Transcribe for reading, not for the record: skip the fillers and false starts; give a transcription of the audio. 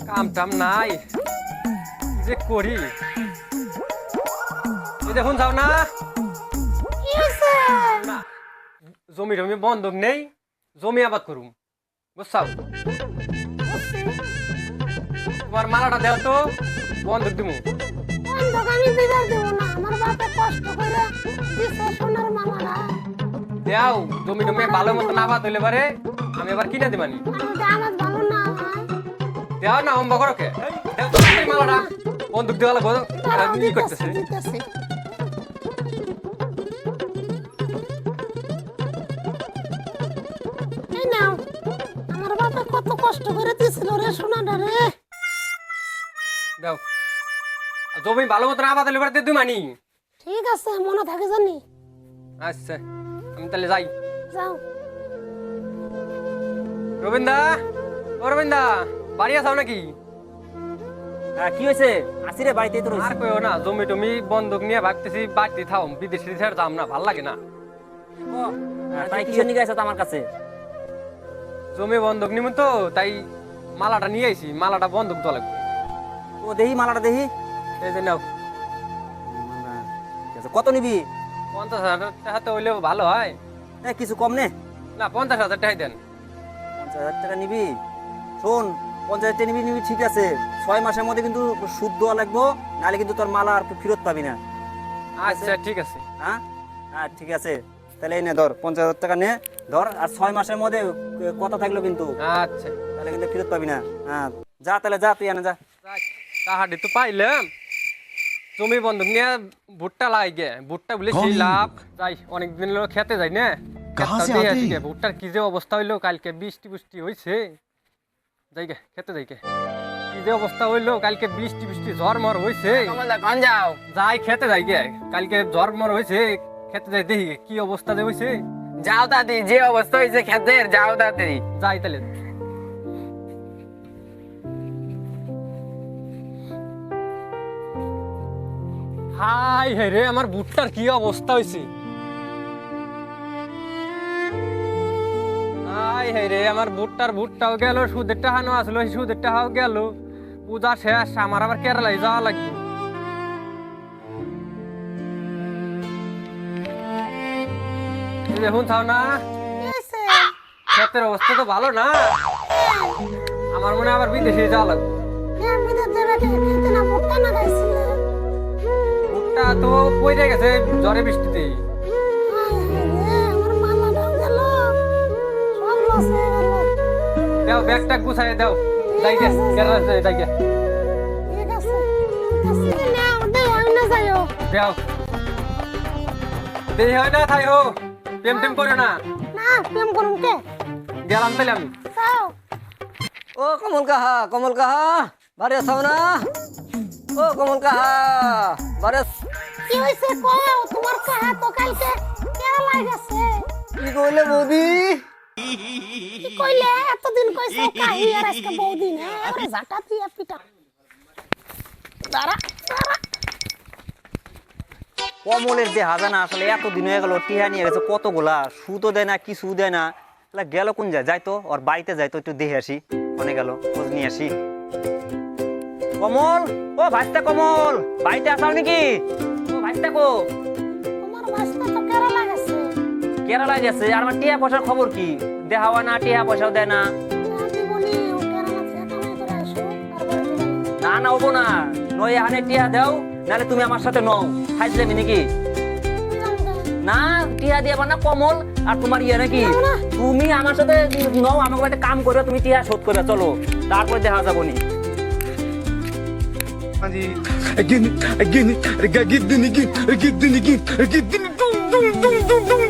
কাম টাম নাই কি যে করি এই দেখুন যাও না না, জমি টমি বন্ধক নেই জমি আবাদ করুম বুঝছাও তোমার মালাটা দেও তো বন্ধক দিমু দেও জমি টমি ভালো মতো আবাদ হইলে পারে আমি এবার কিনে দিবানি দেও না অম্ব করো কে দেও তো মালাটা বন্ধক দেওয়া লাগবো ই করতেছে কত কষ্ট করে দিছিল রে সোনাটা রে দাও জমি ভালো মতো আবাদ হইলে পারে দিই মানি ঠিক আছে মনে থাকে জানি আচ্ছা আমি তাহলে যাই যাও রবীন্দা ও রবীন্দা বাড়ি আসাও নাকি কি হয়েছে আসি রে বাড়িতে তো আর কইও না জমি টমি বন্ধক নিয়ে ভাবতেছি বাড়িতে থাও বিদেশি ছেড়ে দাম না ভাল লাগে না তাই কিসের নিয়ে গেছে আমার কাছে জমি বন্ধক নিমু তো তাই মালাটা নিয়ে আইছি মালাটা বন্ধক দেওয়া লাগবে ও দেহি মালাটা দেহি এই যে নাও ঠিক আছে, কত নিবি 50,000 টাকা হইলে ভালো হয় কিছু কম নে না 50,000 টাকা দেন 50,000 টাকা নিবি শোন 50,000 টাকা নিবি ঠিক আছে 6 মাসের মধ্যে কিন্তু সুদ দেওয়া লাগবো নাহলে কিন্তু তোর মালা আর ফেরত পাবি না আচ্ছা ঠিক আছে হ্যাঁ হ্যাঁ ঠিক আছে তাহলে এই নে ধর 50,000 টাকা নে ধর আর 6 মাসের মধ্যে কথা থাকলো কিন্তু আচ্ছা তাহলে কিন্তু ফেরত পাবি না হ্যাঁ যা তাহলে যা তুই এনে যা তাহাডি তো পাইলাম জমি বন্ধক নিয়ে ভুট্টা লাই গে ভুট্টা বলে সেই লাভ যাই অনেকদিন লোক খেতে যাই না ভুট্টার কি যে অবস্থা হইলো কালকে বৃষ্টি বৃষ্টি হয়েছে যাই গে খেতে যাই গে কি যে অবস্থা হইলো কালকে বৃষ্টি বৃষ্টি ঝড় মর হয়েছে যাও যাই খেতে যাই গে কালকে ঝড় মর হয়েছে খেতে যাই দেখি কি অবস্থা যে হয়েছে যাও দাদি যে অবস্থা হয়েছে খেতের যাও দাদি যাই তাহলে হাই হে রে আমার ভুট্টার কি অবস্থা হয়েছে হাই হে রে আমার ভুট্টাও গেল সুদের টাকানো আসলো সুদের টাকাও গেল পূজা শেষ আমার আবার কেরালায় যাওয়া লাগবে দেখুন থাও না ক্ষেতের অবস্থা তো ভালো না আমার মনে হয় আবার বিদেশে যাওয়া লাগবে ভুট্টা তো পড়ে গেছে ঝড়ে বৃষ্টিতে দাও ব্যাগটা গুছাই দাও যাই গে কেরালা যাই গে দাও দেরি হয় না থাই হো প্রেম টেম করো না গেলাম তাহলে আমি ও কমল কাহা বাড়ি আসাও না ও কমল কাহা বাড়ি কি হইছে কও তোমার কাহা তো কালকে কেরালা গেছে কি কইলে বৌদি কি কইলে এতদিন কইছো কাহি আর আজকে বহুদিন আরে জাটা দিয়া পিটা দাঁড়া কমলের যে হাজানা আসলে এতদিন হয়ে গেল টিহা নিয়ে গেছে কতগুলা সুদও দেয় না কিছু দেয় না গেল কোন যায় যাই তো ওর বাড়িতে যাই তো একটু দেখে আসি অনেক গেল খোঁজ নিয়ে আসি কমল ও ভাইস্তা কমল বাড়িতে আসাও নাকি ও ভাইস্তা কো তোমার বাসটা তো কেরালা গেছে কেরালা গেছে আর আমার টিয়া পয়সার খবর কি দেখা হয় না টিয়া পয়সাও দেয় না আমি বলি ও কেরালা থেকে কামাই করে আসো তারপরে না না হবো না নয় আনে টিয়া দাও নাহলে তুমি আমার সাথে নও খাইছিলাম নাকি না টিয়া দিয়ে না কমল আর তোমার ইয়ে নাকি তুমি আমার সাথে নও আমাকে একটা কাম করবে তুমি টিয়া শোধ করবে চলো তারপরে দেখা যাবো নি again, again, again, again, again, again, again, again, again,